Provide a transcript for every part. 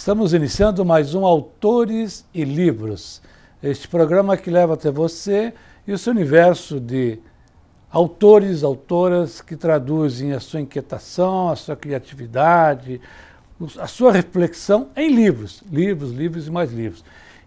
Estamos iniciando mais um Autores e Livros, este programa que leva até você esse universo de autores, autoras que traduzem a sua inquietação, a sua criatividade, a sua reflexão em livros, livros e mais livros.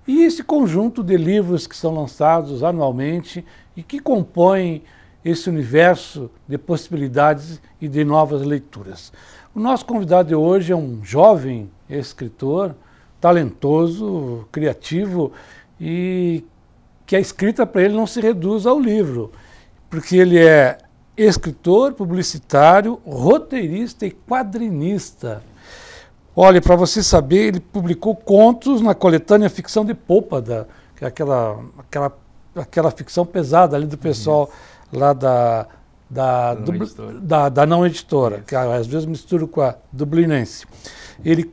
E esse conjunto de livros que são lançados anualmente e que compõem esse universo de possibilidades e de novas leituras. O nosso convidado de hoje é um jovem escritor, talentoso, criativo e que a escrita para ele não se reduz ao livro, porque ele é escritor, publicitário, roteirista e quadrinista. Olha, para você saber, ele publicou contos na coletânea Ficção de Pôlpada, que é aquela ficção pesada ali do pessoal lá da Não Editora, que às vezes misturo com a Dublinense. Ele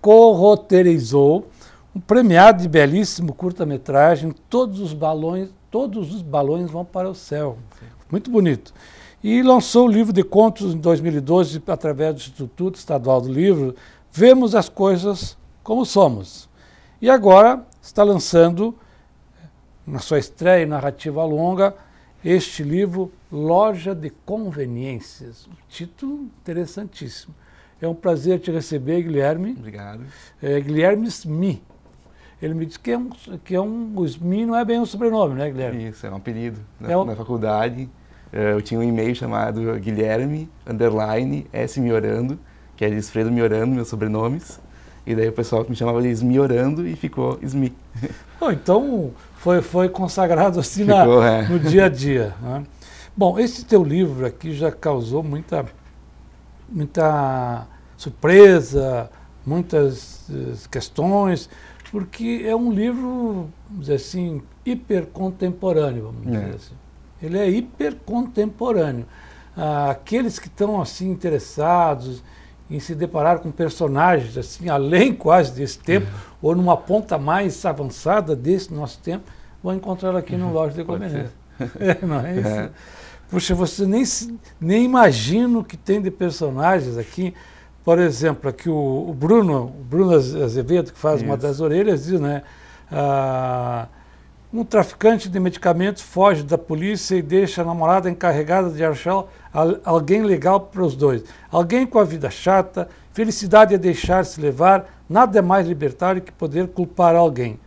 co-roteirizou um premiado e belíssimo curta-metragem, Todos os balões vão para o céu. Muito bonito. E lançou o livro de contos em 2012, através do Instituto Estadual do Livro, Vemos as Coisas Como Somos. E agora está lançando, na sua estreia em narrativa longa, este livro, Loja de Conveniências. Um título interessantíssimo. É um prazer te receber, Guilherme. Obrigado. Guilherme Smi. Ele me disse o Smi não é bem um sobrenome, né, Guilherme? Isso, é um apelido. Na faculdade, eu tinha um e-mail chamado Guilherme, _S Miorando, que é Esfredo Miorando, meus sobrenomes. E daí o pessoal me chamava de Smiorando e ficou Smi. Oh, então foi consagrado assim no dia a dia. Né? Bom, esse teu livro aqui já causou muita surpresa, muitas questões, porque é um livro, vamos dizer assim, hipercontemporâneo, vamos dizer assim. Ele é hipercontemporâneo. Aqueles que estão assim interessados em se deparar com personagens assim, além quase desse tempo, ou numa ponta mais avançada desse nosso tempo, vão encontrar aqui no Loja de Conveniências. Não é isso? Puxa, você nem imagina o que tem de personagens aqui. Por exemplo, aqui o Bruno Azevedo, que faz Uma das Orelhas, diz, né? Um traficante de medicamentos foge da polícia e deixa a namorada encarregada de achar alguém legal para os dois. Alguém com a vida chata, felicidade é deixar-se levar, nada é mais libertário que poder culpar alguém.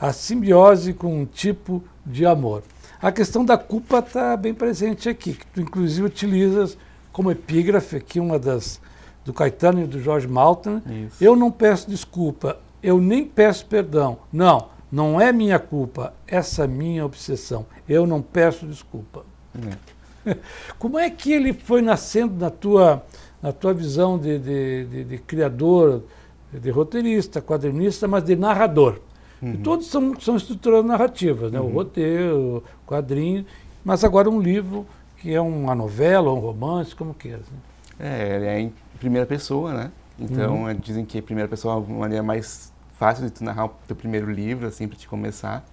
A simbiose com um tipo de amor. A questão da culpa está bem presente aqui, que tu inclusive utilizas como epígrafe aqui do Caetano e do Jorge Maltner. Isso. Eu não peço desculpa, eu nem peço perdão. Não é minha culpa, essa minha obsessão. Eu não peço desculpa. Como é que ele foi nascendo na tua visão de criador, de roteirista, quadrinista, mas de narrador? E todos são estruturas narrativas, né? O roteiro, o quadrinho, mas agora um livro que é uma novela, um romance, como queira. Ele é em primeira pessoa, né? Então, dizem que a primeira pessoa é uma maneira mais fácil de tu narrar o teu primeiro livro, assim, para te começar.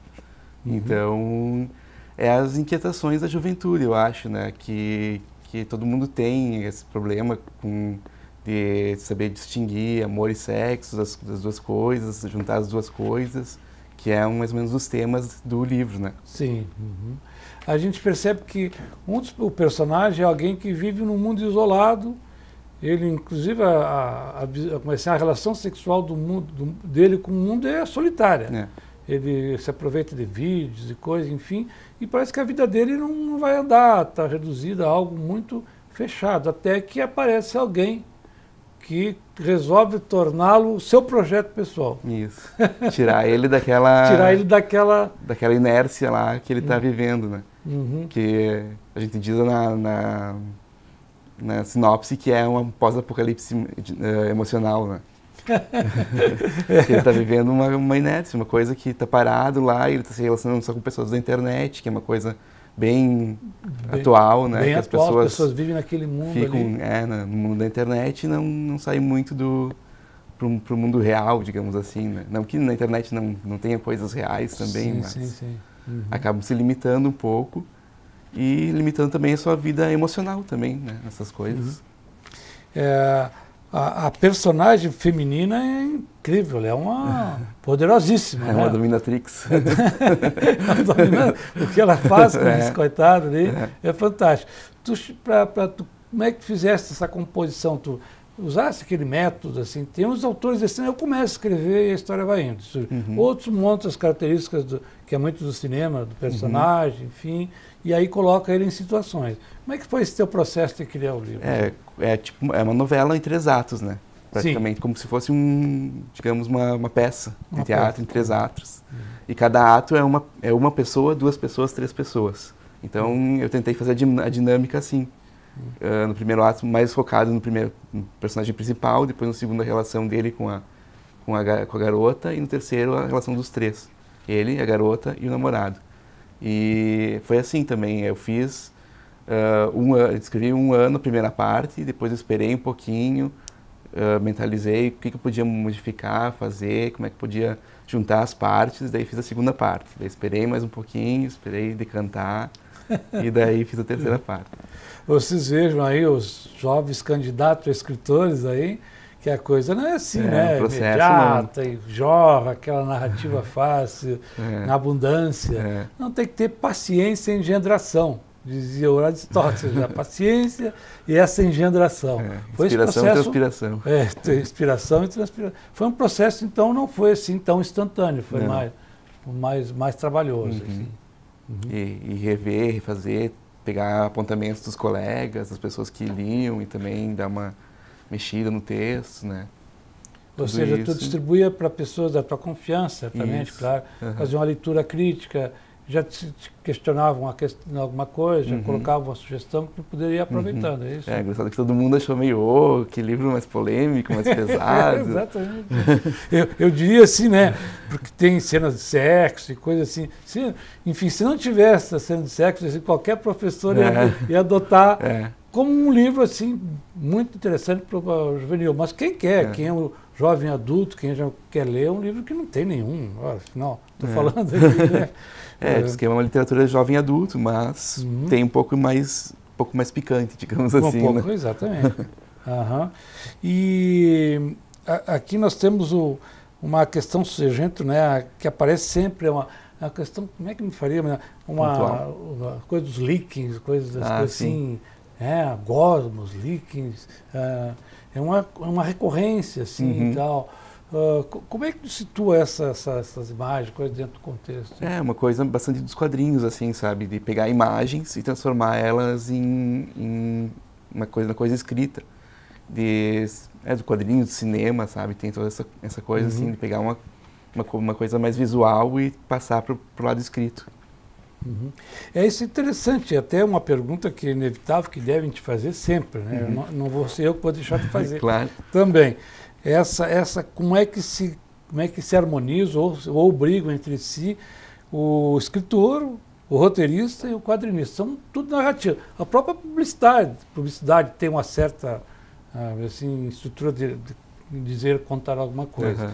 Então, é as inquietações da juventude, eu acho, né? Que todo mundo tem esse problema de saber distinguir amor e sexo das duas coisas, juntar as duas coisas, que é mais ou menos os temas do livro, né? Sim. A gente percebe que o personagem é alguém que vive num mundo isolado. Ele, inclusive, a relação sexual dele com o mundo é solitária. Ele se aproveita de vídeos e coisas, enfim, e parece que a vida dele não vai andar, está reduzida a algo muito fechado, até que aparece alguém que resolve torná-lo o seu projeto pessoal. Isso. Tirar ele daquela inércia lá que ele está vivendo, né? Que a gente diz na sinopse que é um pós-apocalipse emocional, né? Que ele está vivendo uma inércia, uma coisa que está parado lá e ele está se relacionando só com pessoas da internet, que é uma coisa bem atual, né? Bem que atual, as pessoas vivem naquele mundo ficam, ali. No mundo da internet e não saem muito pro mundo real, digamos assim, né? Não que na internet não tenha coisas reais também, mas acabam se limitando um pouco e limitando também a sua vida emocional também, né? Nessas coisas. a personagem feminina é incrível, ela é uma poderosíssima. É uma dominatrix. O que ela faz com esse coitado ali é fantástico. Como é que fizeste essa composição? Tu usaste aquele método, assim? Tem uns autores assim, eu começo a escrever e a história vai indo. Outros montam as características, que é muito do cinema, do personagem, enfim, e aí coloca ele em situações. Como é que foi esse teu processo de criar o livro? É uma novela em 3 atos, né? Praticamente, como se fosse digamos, uma peça de teatro em 3 atos. E cada ato é uma pessoa, 2 pessoas, 3 pessoas. Então, eu tentei fazer a dinâmica assim. No primeiro ato, mais focado no personagem principal, depois no segundo, a relação dele com a garota, e no terceiro, a relação dos 3. Ele, a garota e o namorado. E foi assim também, eu fiz escrevi 1 ano a primeira parte, depois eu esperei um pouquinho, mentalizei o que eu podia modificar, fazer, como é que podia juntar as partes, daí fiz a segunda parte. Daí esperei mais um pouquinho, esperei decantar, e daí fiz a terceira parte. Vocês vejam aí os jovens candidatos a escritores aí, que a coisa não é assim, né? Imediata e jorra, aquela narrativa fácil, na abundância. Não, tem que ter paciência e engendração, dizia o Aristóteles, a paciência e essa engendração. Foi inspiração e transpiração. Inspiração e transpiração. Foi um processo, então, não foi assim tão instantâneo, foi mais trabalhoso. Assim. E rever, refazer, pegar apontamentos dos colegas, das pessoas que liam e também dar uma mexida no texto, né? Ou seja, tu distribuía para pessoas da tua confiança, certamente, claro, fazer uma leitura crítica, já te questionavam alguma coisa, já colocavam uma sugestão que tu poderia ir aproveitando, é isso? Engraçado que todo mundo achou meio, que livro mais polêmico, mais pesado. Exatamente. Eu diria assim, né, porque tem cenas de sexo e coisas assim. Enfim, se não tivesse essa cena de sexo, assim, qualquer professor ia adotar como um livro assim muito interessante para o juvenil. Mas quem quer, quem é um jovem adulto, quem já quer ler, é um livro que não tem nenhum. Afinal, estou falando aqui, né? Diz que é uma literatura jovem adulto, mas tem um pouco mais picante, digamos assim. Um pouco, né? Exatamente. E aqui nós temos uma questão surgente, né, que aparece sempre, a questão, como é que me faria? Uma coisa dos líquens, coisas assim, gosmos, líquens, é uma recorrência, assim, e tal. Como é que tu situa essas imagens, coisas dentro do contexto? É uma coisa bastante dos quadrinhos, assim, sabe? De pegar imagens e transformar elas em uma coisa escrita. Do quadrinho, do cinema, sabe? Tem toda essa coisa, assim, de pegar uma coisa mais visual e passar para o lado escrito. Isso é interessante, até uma pergunta que é inevitável, que devem te fazer sempre, né? Não vou ser eu que vou deixar de fazer. Claro. Também. Como é que se harmonizam ou brigam entre si o escritor, o roteirista e o quadrinista? São tudo narrativa. A própria publicidade tem uma certa assim, estrutura de dizer, contar alguma coisa.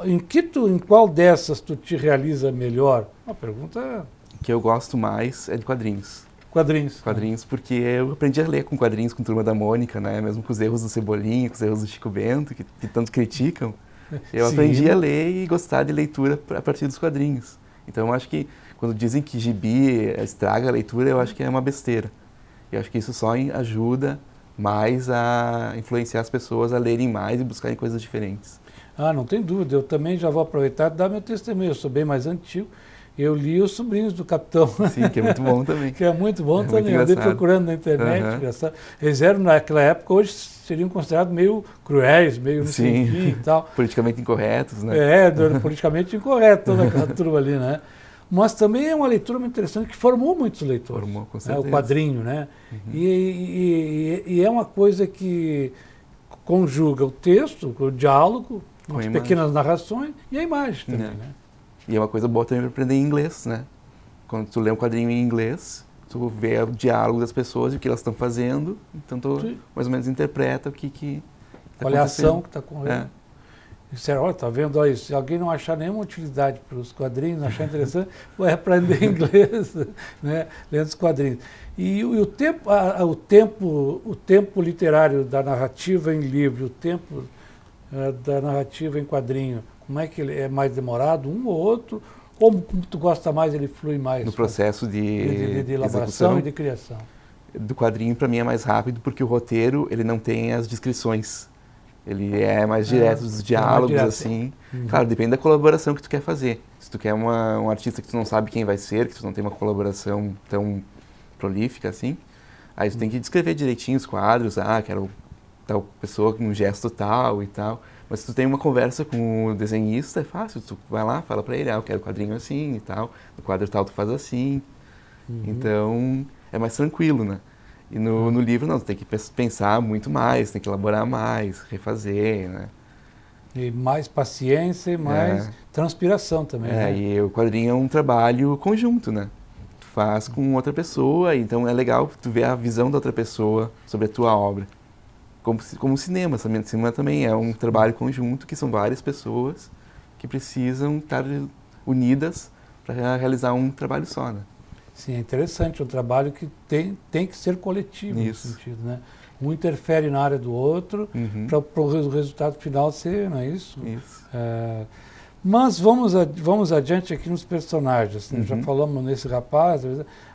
Em qual dessas tu te realiza melhor? Uma pergunta... O que eu gosto mais é de quadrinhos. Quadrinhos, porque eu aprendi a ler com quadrinhos, com Turma da Mônica, né? Mesmo com os erros do Cebolinha, com os erros do Chico Bento, que tanto criticam. Eu aprendi a ler e gostar de leitura a partir dos quadrinhos. Então eu acho que quando dizem que gibi estraga a leitura, eu acho que é uma besteira. Eu acho que isso só ajuda mais a influenciar as pessoas a lerem mais e buscarem coisas diferentes. Não tem dúvida. Eu também já vou aproveitar e dar meu testemunho. Eu sou bem mais antigo. Eu li Os Sobrinhos do Capitão. Sim, que é muito bom também. Que é muito bom também. Eu andei procurando na internet. Engraçado. Eles eram, naquela época, hoje seriam considerados meio cruéis, meio não sei enfim e tal. Politicamente incorretos, né? Politicamente incorreto, toda aquela turma ali, né? Mas também é uma leitura muito interessante que formou muitos leitores. Formou, com certeza. O quadrinho, né? E é uma coisa que conjuga o texto, o diálogo, as pequenas narrações e a imagem também, né? E é uma coisa boa também para aprender inglês, né? Quando tu lê um quadrinho em inglês, tu vê o diálogo das pessoas e o que elas estão fazendo, então tu mais ou menos interpreta o que tá Qual é a ação que está correndo. disseram, olha, tá vendo, olha, se alguém não achar nenhuma utilidade para os quadrinhos, não achar interessante, vai aprender inglês, né, lendo os quadrinhos. E o tempo literário da narrativa em livro, o tempo da narrativa em quadrinho, como é que ele é mais demorado, um ou outro, ou como tu gosta mais, ele flui mais? No processo de elaboração execução e de criação. Do quadrinho, para mim, é mais rápido, porque o roteiro, ele não tem as descrições. Ele é mais direto dos diálogos, assim. Claro, depende da colaboração que tu quer fazer. Se tu quer um artista que tu não sabe quem vai ser, que tu não tem uma colaboração tão prolífica, assim, aí tu tem que descrever direitinho os quadros, quero tal pessoa com um gesto tal e tal. Mas se tu tem uma conversa com o desenhista, é fácil, tu vai lá, fala pra ele, eu quero quadrinho assim e tal, no quadro tal tu faz assim. Então, é mais tranquilo, né? E no livro, não, tu tem que pensar muito mais, tem que elaborar mais, refazer, né? E mais paciência e mais transpiração também, né? E o quadrinho é um trabalho conjunto, né? Tu faz com outra pessoa, então é legal tu ver a visão da outra pessoa sobre a tua obra. Como o cinema, o cinema também é um trabalho conjunto, que são várias pessoas que precisam estar unidas para realizar um trabalho só, né? Sim, é interessante, um trabalho que tem que ser coletivo nesse sentido, né? Um interfere na área do outro para o resultado final ser, não é isso? Isso. Mas vamos adiante aqui nos personagens. Já falamos nesse rapaz,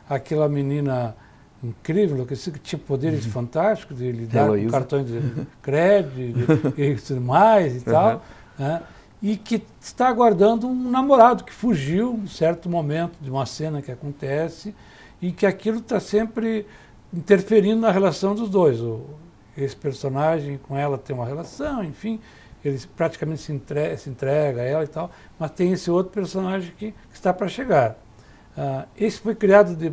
aquela menina incrível, que tinha poderes fantásticos de lidar com cartões de crédito e tudo mais e tal, né? E que está aguardando um namorado que fugiu em certo momento de uma cena que acontece e que aquilo está sempre interferindo na relação dos dois. Esse personagem com ela tem uma relação, enfim, ele praticamente se entrega a ela e tal, mas tem esse outro personagem que está para chegar. Esse foi criado de...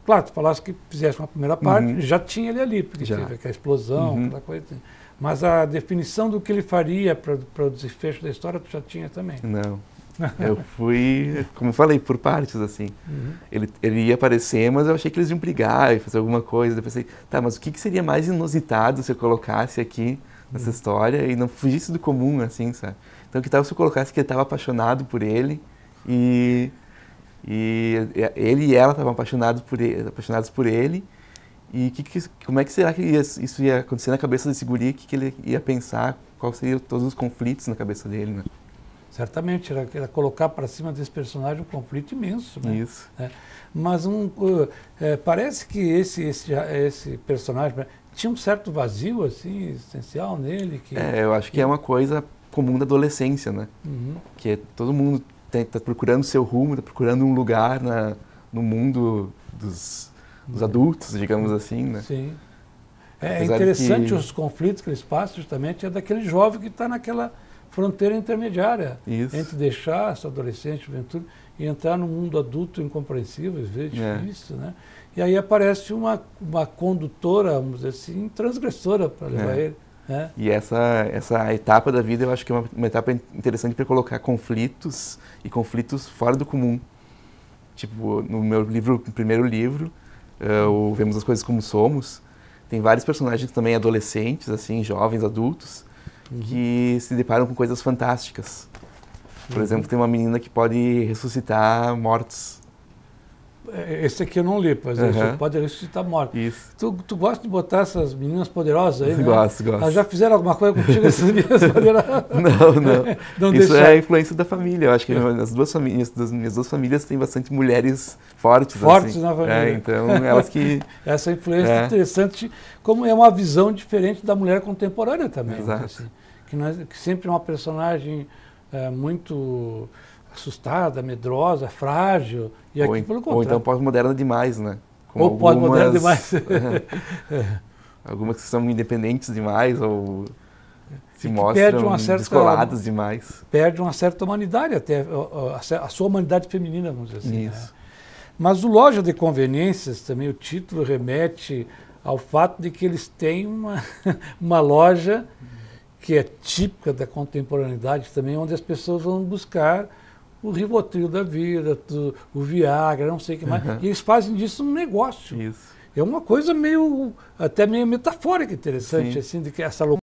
claro, tu falaste que fizesse uma primeira parte, já tinha ele ali, porque teve aquela explosão, aquela coisa assim. Mas a definição do que ele faria para o desfecho da história, tu já tinha também? Não. Eu fui, como eu falei, por partes, assim. Ele ia aparecer, mas eu achei que eles iam brigar e fazer alguma coisa. Depois pensei, tá, mas o que seria mais inusitado se eu colocasse aqui nessa história e não fugisse do comum, assim, sabe? Então, que tal se eu colocasse que ele estava apaixonado por ele e ele e ela estavam apaixonados por ele. E como é que será que isso ia acontecer na cabeça desse guri? O que ele ia pensar? Quais seriam todos os conflitos na cabeça dele, né? Certamente, era colocar para cima desse personagem um conflito imenso, né? Isso. Mas parece que esse personagem tinha um certo vazio, assim, existencial nele. Eu acho que é uma coisa comum da adolescência, né? Que todo mundo está procurando seu rumo, está procurando um lugar no mundo dos adultos, digamos assim, né? Sim. É interessante os conflitos que eles passam, justamente, é daquele jovem que está naquela fronteira intermediária entre deixar essa adolescente, juventude, e entrar no mundo adulto incompreensível, às vezes difícil, né? E aí aparece uma condutora, vamos dizer assim, transgressora para levar ele. Né? E essa etapa da vida, eu acho que é uma etapa interessante para colocar conflitos fora do comum. Tipo, no meu primeiro livro, o Vemos as Coisas Como Somos, tem vários personagens também adolescentes, assim, jovens, adultos, que se deparam com coisas fantásticas. Por exemplo, tem uma menina que pode ressuscitar mortos. Esse aqui eu não li, pois pode ressuscitar mortos. Isso. Tu gosta de botar essas meninas poderosas aí, né? Gosto. Elas já fizeram alguma coisa contigo, essas meninas poderosas? Não. Isso é a influência da família. Eu acho que das minhas duas famílias tem bastante mulheres fortes. Fortes assim. na família. Então, elas que... Essa influência é interessante, como é uma visão diferente da mulher contemporânea também. Exato. Assim, que sempre é uma personagem muito assustada, medrosa, frágil, e aqui pelo contrário. Ou então pós-moderna demais, né? Ou pós-moderna demais. Algumas que são independentes demais, ou se mostram descoladas demais. Perde uma certa humanidade, até a sua humanidade feminina, vamos dizer assim. Isso. Né? Mas o Loja de Conveniências, também o título remete ao fato de que eles têm uma loja que é típica da contemporaneidade também, onde as pessoas vão buscar o Rivotril da vida, o Viagra, não sei o que mais. E eles fazem disso um negócio. Isso. É uma coisa até meio metafórica interessante, assim, de que essa loucura